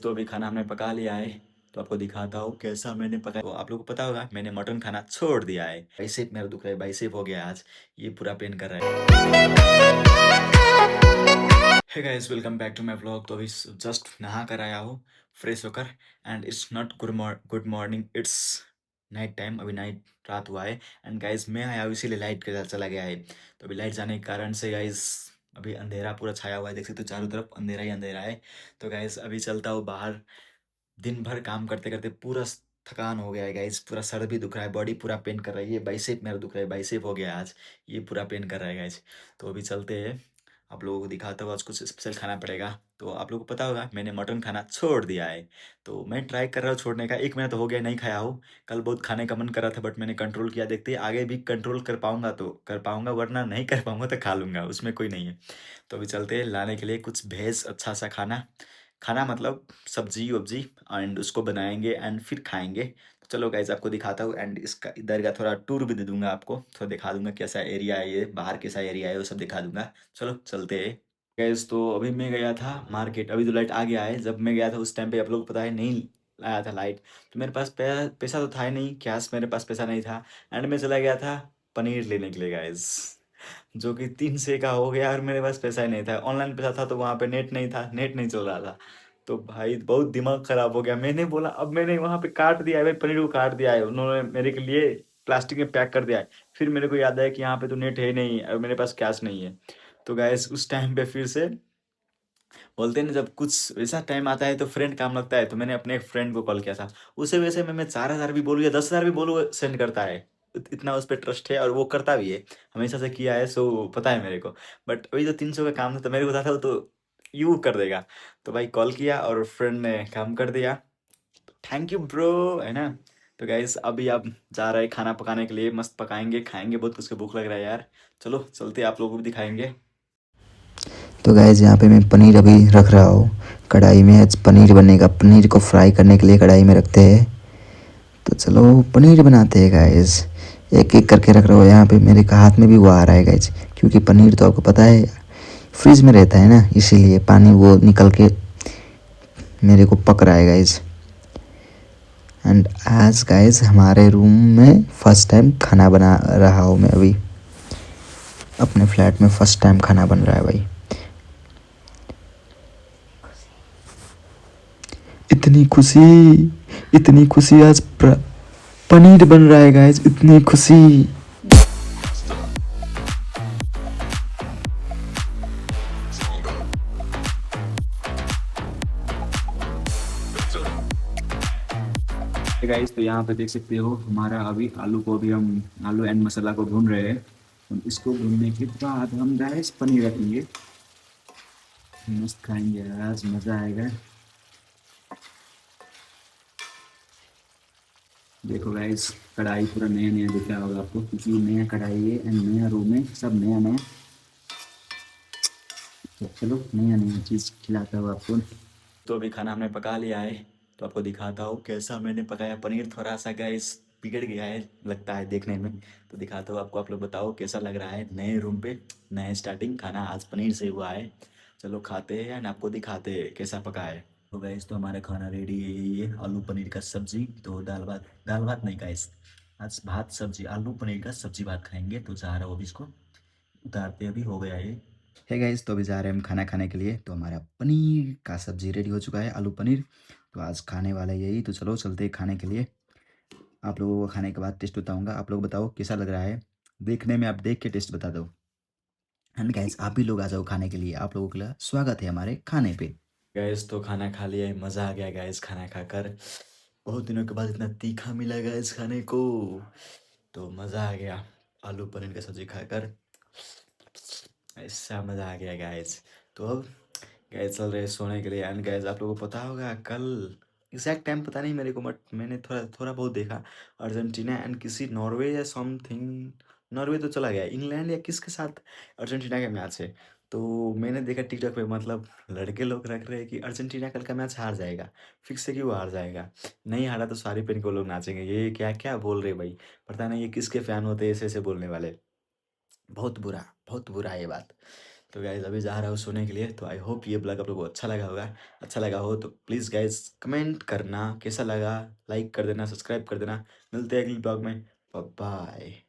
तो अभी खाना हमने पका लिया है, तो आपको दिखाता हूँ कैसा मैंने पकाया। तो आप लोगों को पता होगा मैंने मटन खाना छोड़ दिया है। बाइसेप मेरा दुख रहा है, बाइसेप हो गया आज, ये पूरा पेन कर रहा है। Hey guys, welcome back to my vlog. तो अभी जस्ट नहा कर आया हूँ फ्रेश होकर, and it's not good morning, it's night time. अभी नाइट रात हुआ है, एंड गाइस मैं आया हूँ इसीलिए लाइट के चला गया है। तो अभी लाइट जाने के कारण से गाइस अभी अंधेरा पूरा छाया हुआ है, देख सकते हो चारों तरफ अंधेरा ही अंधेरा है। तो गाइस अभी चलता हूँ बाहर। दिन भर काम करते करते पूरा थकान हो गया है गाइस, पूरा सर भी दुख रहा है, बॉडी पूरा पेन कर रही है, बाइसेप मेरा दुख रहा है, बाइसेप हो गया आज, ये पूरा पेन कर रहा है गाइस। तो अभी चलते हैं, आप लोगों को दिखाता हूँ आज कुछ स्पेशल खाना पड़ेगा। तो आप लोगों को पता होगा मैंने मटन खाना छोड़ दिया है। तो मैं ट्राई कर रहा हूँ छोड़ने का, 1 महीना तो हो गया नहीं खाया हूँ। कल बहुत खाने का मन कर रहा था, बट मैंने कंट्रोल किया, देखते हैं आगे भी कंट्रोल कर पाऊंगा तो कर पाऊंगा, वरना नहीं कर पाऊंगा तो खा लूंगा, उसमें कोई नहीं है। तो अभी चलते हैं लाने के लिए कुछ भेज अच्छा सा खाना, खाना मतलब सब्जी वब्जी, एंड उसको बनाएंगे एंड फिर खाएंगे। तो चलो गाइज आपको दिखाता हूँ, एंड इसका इधर का थोड़ा टूर भी दे दूंगा आपको, थोड़ा दिखा दूंगा कैसा एरिया है, ये बाहर कैसा एरिया है वो सब दिखा दूंगा। चलो चलते हैं गैस। तो अभी मैं गया था मार्केट, अभी तो लाइट आ गया है, जब मैं गया था उस टाइम पे आप लोग को पता है नहीं आया था लाइट। तो मेरे पास पैसा तो था ही नहीं, कैश मेरे पास पैसा नहीं था, एंड मैं चला गया था पनीर लेने के लिए गाइज, जो कि 300 का हो गया, और मेरे पास पैसा ही नहीं था। ऑनलाइन पैसा था तो वहाँ पे नेट नहीं था, नेट नहीं चल रहा था। तो भाई बहुत दिमाग खराब हो गया, मैंने बोला अब मैंने वहाँ पे काट दिया है भाई, पनीर को काट दिया है उन्होंने मेरे के लिए, प्लास्टिक में पैक कर दिया है। फिर मेरे को याद आया कि यहाँ पे तो नेट है ही नहीं और मेरे पास कैश नहीं है। तो गैस उस टाइम पे फिर से बोलते हैं ना, जब कुछ वैसा टाइम आता है तो फ्रेंड काम लगता है, तो मैंने अपने एक फ्रेंड को कॉल किया था। उसे वैसे मैं 4,000 भी बोलूँ या 10,000 भी बोलूँ सेंड करता है, इतना उस पर ट्रस्ट है और वो करता भी है, हमेशा से किया है, सो पता है मेरे को। बट अभी तो 300 का काम था तो मेरे को पता था वो तो यू कर देगा। तो भाई कॉल किया और फ्रेंड ने काम कर दिया, थैंक यू ब्रो, है ना। तो गाइस अभी आप जा रहे हैं खाना पकाने के लिए, मस्त पकाएंगे खाएंगे, बहुत कुछ भूख लग रहा है यार। चलो चलते आप लोगों को भी दिखाएंगे। तो गैस यहाँ पे मैं पनीर अभी रख रहा हूँ कढ़ाई में। आज पनीर बनेगा, पनीर को फ्राई करने के लिए कढ़ाई में रखते हैं। तो चलो पनीर बनाते हैं गैस। एक एक करके रख रहा हूँ, यहाँ पे मेरे का हाथ में भी वो आ रहा है गैस, क्योंकि पनीर तो आपको पता है फ्रिज में रहता है ना, इसीलिए पानी वो निकल के मेरे को पक रहा है गैस। एंड आज गैस हमारे रूम में फ़र्स्ट टाइम खाना बना रहा हूँ मैं अभी, अपने फ्लैट में फ़र्स्ट टाइम खाना बन रहा है भाई। इतनी खुशी, इतनी खुशी आज पनीर बन रहा है गाइस, इतनी खुशी। गाइस तो यहाँ पे देख सकते हो हमारा अभी आलू को, अभी हम आलू एंड मसाला को भून रहे हैं। तो इसको भूनने के बाद हम गाइस पनीर रखेंगे, मस्त खाएंगे आज, मज़ा आएगा। देखो गाइस कढ़ाई पूरा नया नया दिख रहा होगा आपको, क्योंकि नया कढ़ाई है एंड नया रूम है, सब नया नया। तो चलो नया नया चीज़ खिलाता हूँ आपको। तो अभी खाना हमने पका लिया है, तो आपको दिखाता हूँ कैसा मैंने पकाया। पनीर थोड़ा सा गैस बिगड़ गया है लगता है देखने में, तो दिखाता हूँ आपको, आप लोग बताओ कैसा लग रहा है। नए रूम पे नए स्टार्टिंग खाना आज पनीर से हुआ है। चलो खाते हैं एंड आपको दिखाते हैं कैसा पका है। तो गैस तो हमारा खाना रेडी है, ये आलू पनीर का सब्जी, तो दाल भात नहीं गैस, आज भात सब्जी, आलू पनीर का सब्जी भात खाएंगे। तो जा रहा हूँ अभी इसको उतारते, अभी हो गया ये। है गाइस तो अभी जा रहे हैं हम खाना खाने के लिए। तो हमारा पनीर का सब्जी रेडी हो चुका है, आलू पनीर। तो आज खाने वाला यही, तो चलो चलते हैं खाने के लिए। आप लोगों को खाने के बाद टेस्ट बताऊंगा, आप लोग बताओ कैसा लग रहा है, देखने में आप देख के टेस्ट बता दो। एंड गाइस आप भी लोग आ जाओ खाने के लिए, आप लोगों के लिए स्वागत है हमारे खाने पे। गैस तो खाना खा लिया है, मज़ा आ गया गैस खाना खाकर, बहुत दिनों के बाद इतना तीखा मिला गैस खाने को, तो मज़ा आ गया आलू पनीर का सब्जी खाकर, ऐसा मज़ा आ गया गैस। तो अब गैस चल रहे सोने के लिए। एंड गैस आप लोगों को पता होगा कल एग्जैक्ट टाइम पता नहीं मेरे को, बट मैंने थोड़ा थोड़ा बहुत देखा, अर्जेंटीना एंड किसी नॉर्वे या समथिंग, नॉर्वे तो चला गया, इंग्लैंड या किसके साथ अर्जेंटीना का मैच है। तो मैंने देखा टिकटॉक पे, मतलब लड़के लोग रख रहे हैं कि अर्जेंटीना कल का मैच हार जाएगा, फिक्स है कि वो हार जाएगा, नहीं हारा तो सारी पेन को लोग नाचेंगे, ये क्या क्या बोल रहे भाई, पता नहीं ये किसके फ़ैन होते हैं ऐसे ऐसे बोलने वाले। बहुत बुरा, बहुत बुरा है ये बात। तो गाइज अभी जा रहा हूँ सोने के लिए। तो आई होप ये ब्लॉग आप लोगों को अच्छा लगा होगा। अच्छा लगा हो तो प्लीज़ गाइज कमेंट करना कैसा लगा, लाइक कर देना, सब्सक्राइब कर देना। मिलते हैं अगले ब्लॉग में। बाय।